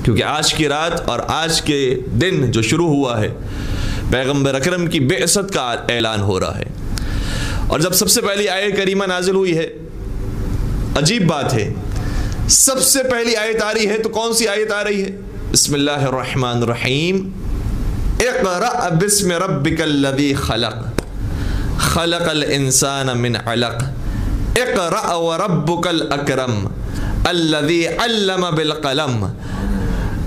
کیونکہ آج کی رات اور آج کے دن جو شروع ہوا ہے پیغمبر اکرم کی بعثت کا اعلان ہو رہا ہے. اور جب سب سے پہلی آیت کریمہ نازل ہوئی ہے، عجیب بات ہے، سب سے پہلی آیت آ رہی ہے تو کون سی آیت آ رہی ہے؟ بسم اللہ الرحمن الرحیم، اقرأ بسم ربک الذی خلق خلق الانسان من علق اقرأ وربک الاکرم الذی علم بالقلم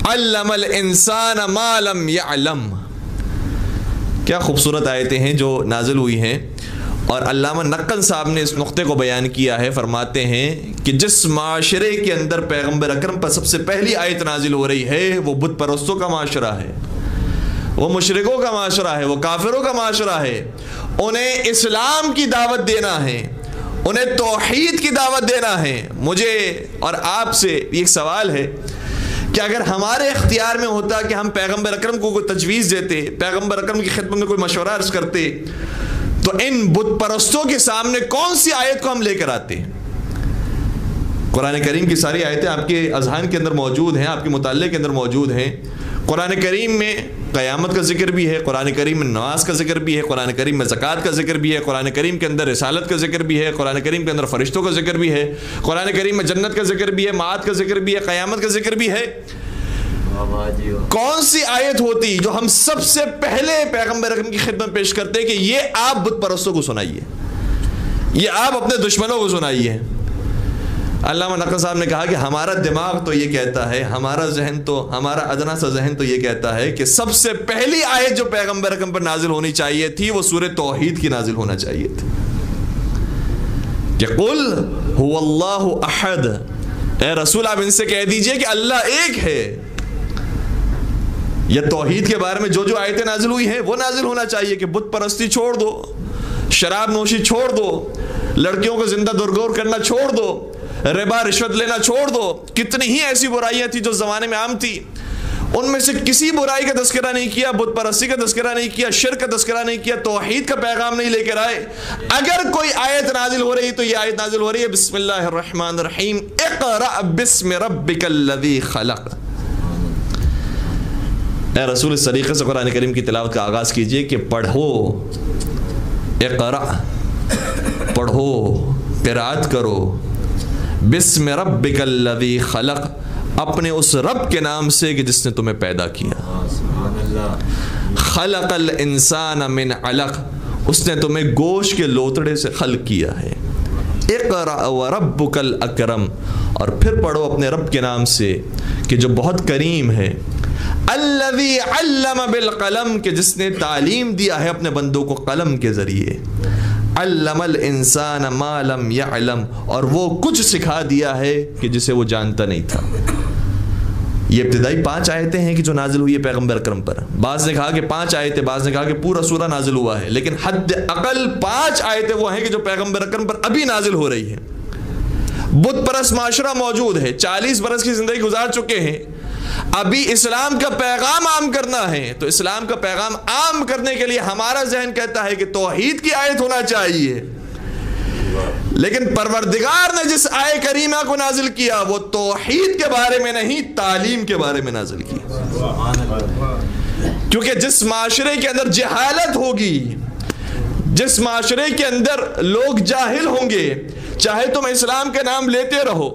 علم الانسان ما لم يعلم. کیا خوبصورت آیتیں ہیں جو نازل ہوئی ہیں. اور علامہ نقل صاحب نے اس نقطے کو بیان کیا ہے، فرماتے ہیں کہ جس معاشرے کے اندر پیغمبر اکرم پر سب سے پہلی آیت نازل ہو رہی ہے وہ بت پرستوں کا معاشرہ ہے، وہ مشرکوں کا معاشرہ ہے، وہ کافروں کا معاشرہ ہے. انہیں اسلام کی دعوت دینا ہے، انہیں توحید کی دعوت دینا ہے. مجھے اور آپ سے ایک سوال ہے کہ اگر ہمارے اختیار میں ہوتا کہ ہم پیغمبر اکرم کو کوئی تجویز دیتے، پیغمبر اکرم کی خدمت میں کوئی مشورہ عرض کرتے، تو ان بت پرستوں کے سامنے کون سی آیت کو ہم لے کر آتے ہیں؟ قرآن کریم کی ساری آیتیں آپ کے اذہان کے اندر موجود ہیں، آپ کے مطالعے کے اندر موجود ہیں. قرآن کریم میں قیامت کا ذکر بھی ہے، قرآن کریم میں نماز کا ذکر بھی ہے، قرآن کریم میں زکوٰۃ کا ذکر بھی ہے، قرآن کریم کے اندر رسالت کا ذکر بھی ہے، قرآن کریم کے اندر فرشتوں کا ذکر بھی ہے، قرآن کریم میں جنت کا ذکر بھی ہے، معاد کا ذکر بھی ہے، قیامت کا ذکر بھی ہے. کون سی آیت ہوتی جو ہم سب سے پہلے پیغمبر اکرم کی خدمت پیش کرتے کہ یہ آپ بت پرستوں کو سنائیے، یہ آپ اپنے دشمنوں کو سنائیے؟ علامہ نقل صاحب نے کہا کہ ہمارا دماغ تو یہ کہتا ہے، ہمارا ذہن تو، ہمارا ادنا سا ذہن تو یہ کہتا ہے کہ سب سے پہلی آیت جو پیغمبر اکرم پر نازل ہونی چاہیے تھی وہ سورہ توحید کی نازل ہونا چاہیے تھی کہ قل هو اللہ احد. اے رسول آپ ان سے کہہ دیجئے کہ اللہ ایک ہے. یہ توحید کے بارے میں جو جو آیتیں نازل ہوئی ہیں وہ نازل ہونا چاہیے کہ بت پرستی چھوڑ دو، شراب نوشی چھوڑ دو، لڑکیوں کو زندہ درگور کرنا چھوڑ دو، ربا رشوت لینا چھوڑ دو. کتنی ہی ایسی برائیاں تھیں جو زمانے میں عام تھی، ان میں سے کسی برائی کا تذکرہ نہیں کیا، بت پرستی کا تذکرہ نہیں کیا، شرک کا تذکرہ نہیں کیا، توحید کا پیغام نہیں لے کر آئے. اگر کوئی آیت نازل ہو رہی تو یہ آیت نازل ہو رہی ہے بسم اللہ الرحمن الرحیم، اقرأ بسم ربک الذی خلق. اے رسول اس طریقے سے قرآن کریم کی تلاوت کا آغاز کیجئے کہ پڑھو، اقرأ پڑھو، قرات کرو، بسم ربک الذی خلق، اپنے اس رب کے نام سے کہ جس نے تمہیں پیدا کیا. خلق الانسان من علق، اس نے تمہیں گوشت کے لوتڑے سے خلق کیا ہے. اقرأ وربک الاکرم، اور پھر پڑھو اپنے رب کے نام سے کہ جو بہت کریم ہے. الذی علم بالقلم، کہ جس نے تعلیم دیا ہے اپنے بندوں کو قلم کے ذریعے. علم الانسان ما لم يعلم، اور وہ کچھ سکھا دیا ہے کہ جسے وہ جانتا نہیں تھا. یہ ابتدائی 5 آیتیں ہیں کہ جو نازل ہوئی ہے پیغمبر اکرم پر. بعض نے کہا کہ 5 آیتیں، بعض نے کہا کہ پورا سورہ نازل ہوا ہے، لیکن حد اقل 5 آیتیں وہ ہیں کہ جو پیغمبر اکرم پر ابھی نازل ہو رہی ہیں. بت پرست معاشرہ موجود ہے، 40 برس کی زندگی گزار چکے ہیں، ابھی اسلام کا پیغام عام کرنا ہے. تو اسلام کا پیغام عام کرنے کے لیے ہمارا ذہن کہتا ہے کہ توحید کی آیت ہونا چاہیے، لیکن پروردگار نے جس آیت کریمہ کو نازل کیا وہ توحید کے بارے میں نہیں، تعلیم کے بارے میں نازل کیا. کیونکہ جس معاشرے کے اندر جہالت ہوگی، جس معاشرے کے اندر لوگ جاہل ہوں گے، چاہے تم اسلام کے نام لیتے رہو،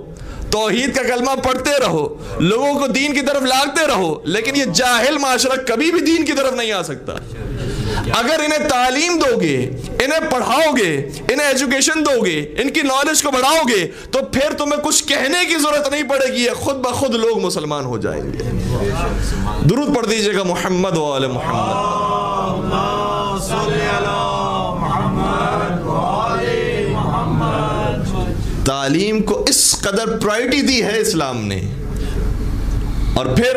توحید کا کلمہ پڑھتے رہو، لوگوں کو دین کی طرف لاگتے رہو، لیکن یہ جاہل معاشرہ کبھی بھی دین کی طرف نہیں آ سکتا. اگر انہیں تعلیم دو گے، انہیں پڑھاؤ گے، انہیں ایجوکیشن دو گے، ان کی نالج کو بڑھاؤ گے، تو پھر تمہیں کچھ کہنے کی ضرورت نہیں پڑے گی، خود بخود لوگ مسلمان ہو جائیں گے. درود پڑھ دیجئے گا محمد و آل محمد. تعلیم کو اس قدر پرائرٹی دی ہے اسلام نے. اور پھر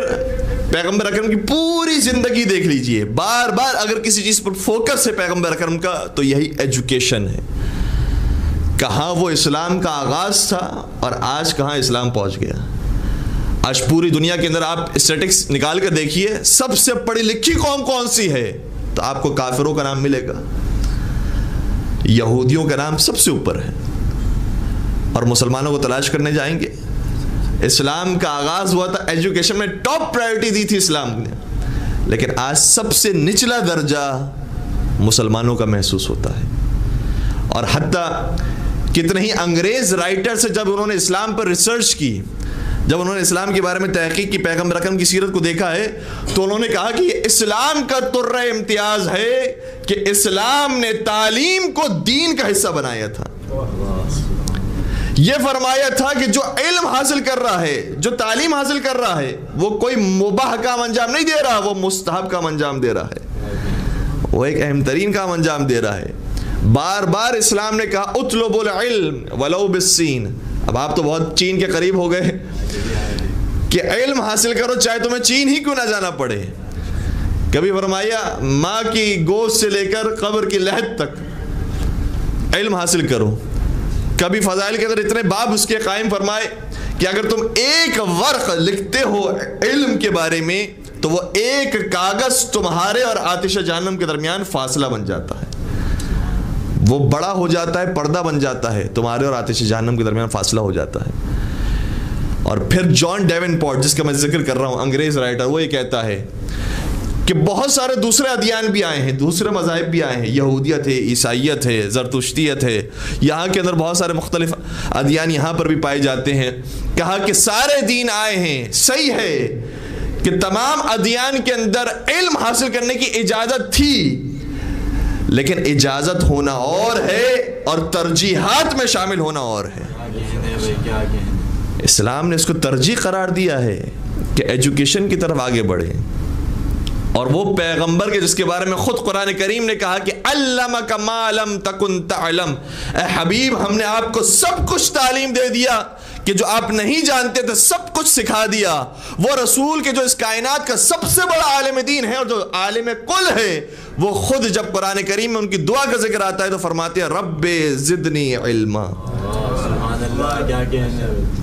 پیغمبر اکرم کی پوری زندگی دیکھ لیجئے، بار بار اگر کسی چیز پر فوکس ہے پیغمبر اکرم کا تو یہی ایجوکیشن ہے. کہاں وہ اسلام کا آغاز تھا اور آج کہاں اسلام پہنچ گیا. آج پوری دنیا کے اندر آپ اسٹیٹکس نکال کر دیکھیے، سب سے پڑھی لکھی قوم کون سی ہے تو آپ کو کافروں کا نام ملے گا، یہودیوں کا نام سب سے اوپر ہے. اور مسلمانوں کو تلاش کرنے جائیں گے، اسلام کا آغاز ہوا تھا، ایجوکیشن میں ٹاپ پرائیورٹی دی تھی اسلام نے، لیکن آج سب سے نچلا درجہ مسلمانوں کا محسوس ہوتا ہے. اور حتیٰ کتنے ہی انگریز رائٹر سے جب انہوں نے اسلام پر ریسرچ کی، جب انہوں نے اسلام کے بارے میں تحقیق کی، پیغمبر اکرم کی سیرت کو دیکھا ہے، تو انہوں نے کہا کہ یہ اسلام کا طرہ امتیاز ہے کہ اسلام نے تعلیم کو دین کا حصہ بنایا تھا. یہ فرمایا تھا کہ جو علم حاصل کر رہا ہے، جو تعلیم حاصل کر رہا ہے، وہ کوئی مباح کام انجام نہیں دے رہا، وہ مستحب کام انجام دے رہا ہے، وہ ایک اہم ترین کام انجام دے رہا ہے. بار بار اسلام نے کہا اطلب العلم ولو بالسین. اب آپ تو بہت چین کے قریب ہو گئے کہ علم حاصل کرو چاہے تمہیں چین ہی کیوں نہ جانا پڑے. کبھی فرمایا ماں کی گوشت سے لے کر قبر کی لحد تک علم حاصل کرو. کبھی فضائل کے اندر اتنے باب اس کے قائم فرمائے کہ اگر تم ایک ورق لکھتے ہو علم کے بارے میں تو وہ ایک کاغذ تمہارے اور آتش جہنم کے درمیان فاصلہ بن جاتا ہے، وہ بڑا ہو جاتا ہے، پردہ بن جاتا ہے، تمہارے اور آتش جہنم کے درمیان فاصلہ ہو جاتا ہے. اور پھر جان ڈیون پورٹ، جس کا میں ذکر کر رہا ہوں، انگریز رائٹر، وہ یہ کہتا ہے کہ بہت سارے دوسرے ادیان بھی آئے ہیں، دوسرے مذاہب بھی آئے ہیں، یہودیت ہے، عیسائیت ہے، زرتشتیت ہے، یہاں کے اندر بہت سارے مختلف ادیان یہاں پر بھی پائے جاتے ہیں. کہا کہ سارے دین آئے ہیں، صحیح ہے کہ تمام ادیان کے اندر علم حاصل کرنے کی اجازت تھی، لیکن اجازت ہونا اور ہے اور ترجیحات میں شامل ہونا اور ہے. اسلام نے اس کو ترجیح قرار دیا ہے کہ ایجوکیشن کی طرف آگے بڑھے. اور وہ پیغمبر کے جس کے بارے میں خود قرآن کریم نے کہا کہ علمک ما لم تکن تعلم، اے حبیب ہم نے آپ کو سب کچھ تعلیم دے دیا کہ جو آپ نہیں جانتے تھے سب کچھ سکھا دیا. وہ رسول کے جو اس کائنات کا سب سے بڑا عالم دین ہے اور جو عالم کل ہے، وہ خود جب قرآن کریم میں ان کی دعا کا ذکر آتا ہے تو فرماتے ہیں رب زدنی علما.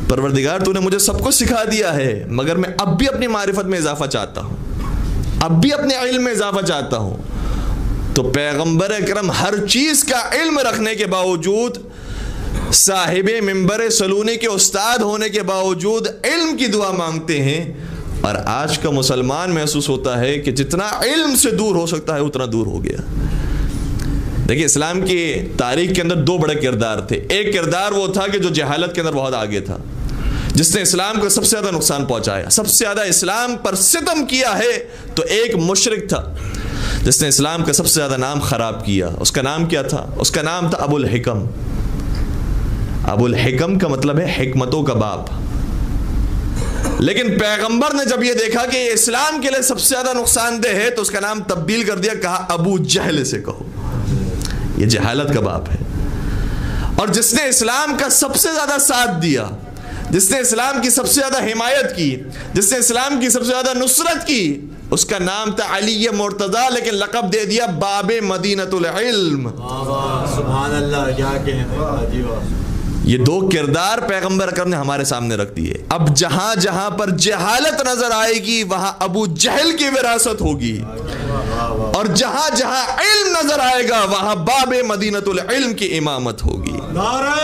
پروردگار تو نے مجھے سب کچھ سکھا دیا ہے مگر میں اب بھی اپنی معرفت میں اضافہ چاہتا ہوں، اب بھی اپنے علم میں اضافہ چاہتا ہوں. تو پیغمبر اکرم ہر چیز کا علم رکھنے کے باوجود، صاحب منبر سلونی کے استاد ہونے کے باوجود علم کی دعا مانگتے ہیں. اور آج کا مسلمان محسوس ہوتا ہے کہ جتنا علم سے دور ہو سکتا ہے اتنا دور ہو گیا. دیکھیں اسلام کی تاریخ کے اندر دو بڑے کردار تھے. ایک کردار وہ تھا کہ جو جہالت کے اندر بہت آگے تھا، جس نے اسلام کو سب سے زیادہ نقصان پہنچایا، سب سے زیادہ اسلام پر ستم کیا ہے. تو ایک مشرک تھا جس نے اسلام کا سب سے زیادہ نام خراب کیا. اس کا نام کیا تھا؟ اس کا نام تھا ابو الحکم. ابو الحکم کا مطلب ہے حکمتوں کا باپ. لیکن پیغمبر نے جب یہ دیکھا کہ یہ اسلام کے لیے سب سے زیادہ نقصان دہ ہے تو اس کا نام تبدیل کر دیا، کہا ابو جہل سے کہو، یہ جہالت کا باپ ہے. اور جس نے اسلام کا سب سے زیادہ ساتھ دیا، جس نے اسلام کی سب سے زیادہ حمایت کی، جس نے اسلام کی سب سے زیادہ نصرت کی، اس کا نام تھا علی مرتضیٰ، لیکن لقب دے دیا باب مدینۃ العلم. سبحان اللہ، کیا کہنے. یہ دو کردار پیغمبر اکرم نے ہمارے سامنے رکھ دیے. اب جہاں جہاں پر جہالت نظر آئے گی وہاں ابو جہل کی وراثت ہوگی، اور جہاں جہاں علم نظر آئے گا وہاں باب مدینۃ العلم کی امامت ہوگی. نعرہ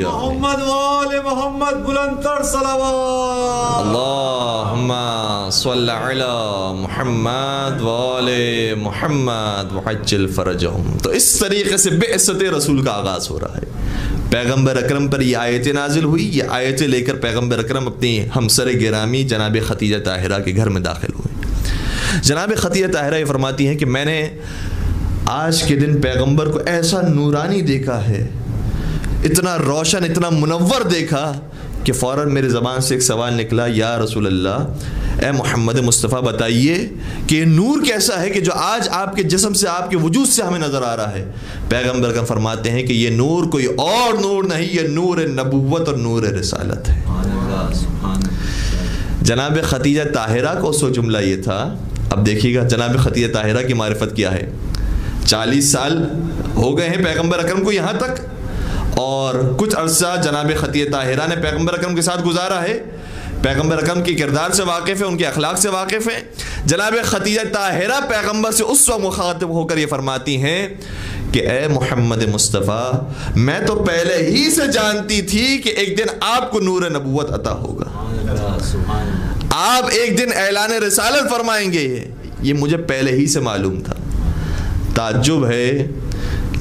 محمد وآل محمد، بلند تر صلوات. اللہم صلی علی محمد وآل محمد وعجل فرجہم. تو اس طریقے سے بعثت رسول کا آغاز ہو رہا ہے. پیغمبر اکرم پر یہ آیتیں نازل ہوئی. یہ آیتیں لے کر پیغمبر اکرم اپنی ہمسر گرامی جناب خدیجہ طاہرہ کے گھر میں داخل ہوئے. جناب خدیجہ طاہرہ یہ فرماتی ہیں کہ میں نے آج کے دن پیغمبر کو ایسا نورانی دیکھا ہے، اتنا روشن، اتنا منور دیکھا کہ فوراً میرے زبان سے ایک سوال نکلا، یا رسول اللہ، اے محمد مصطفیٰ بتائیے کہ یہ نور کیسا ہے کہ جو آج آپ کے جسم سے، آپ کے وجود سے ہمیں نظر آ رہا ہے. پیغمبر کا فرماتے ہیں کہ یہ نور کوئی اور نور نہیں، یہ نور نبوت اور نور رسالت ہے. جناب خدیجہ طاہرہ کو سو جملہ یہ تھا. اب دیکھیے گا جناب خدیجہ طاہرہ کی معرفت کیا ہے. 40 سال ہو گئے ہیں پیغمبر اکرم کو یہاں تک، اور کچھ عرصہ جناب خدیجہ طاہرہ نے پیغمبر اکرم کے ساتھ گزارا ہے. پیغمبر اکرم کے کردار سے واقف ہے، ان کے اخلاق سے واقف ہے. جناب خدیجہ طاہرہ پیغمبر سے اس وقت مخاطب ہو کر یہ فرماتی ہیں کہ اے محمد مصطفیٰ، میں تو پہلے ہی سے جانتی تھی کہ ایک دن آپ کو نور نبوت عطا ہوگا، آپ ایک دن اعلان رسالت فرمائیں گے، یہ مجھے پہلے ہی سے معلوم تھا. تعجب ہے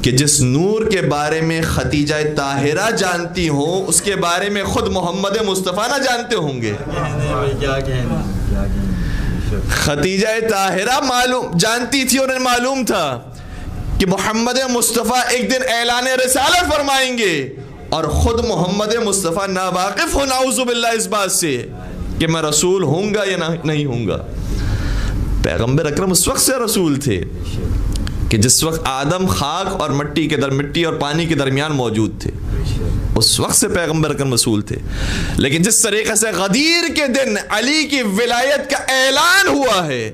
کہ جس نور کے بارے میں خدیجہ طاہرہ جانتی ہوں، اس کے بارے میں خود محمد مصطفیٰ نہ جانتے ہوں گے. خدیجہ طاہرہ جانتی تھی، انہیں معلوم تھا کہ محمد مصطفیٰ ایک دن اعلان رسالت فرمائیں گے، اور خود محمد مصطفیٰ ناواقف ہو نعوذ باللہ اس بات سے کہ میں رسول ہوں گا یا نہیں ہوں گا. پیغمبر اکرم اس وقت سے رسول تھے کہ جس وقت آدم خاک اور مٹی اور پانی کے درمیان موجود تھے، اس وقت سے پیغمبر اکرم رسول تھے. لیکن جس طریقے سے غدیر کے دن علی کی ولایت کا اعلان ہوا ہے،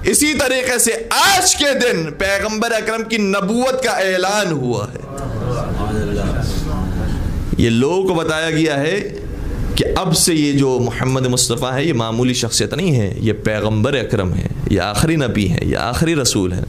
اسی طریقے سے آج کے دن پیغمبر اکرم کی نبوت کا اعلان ہوا ہے. یہ لوگوں کو بتایا گیا ہے کہ اب سے یہ جو محمد مصطفیٰ ہے یہ معمولی شخصیت نہیں ہے، یہ پیغمبر اکرم ہے، یہ آخری نبی ہے، یہ آخری رسول ہے.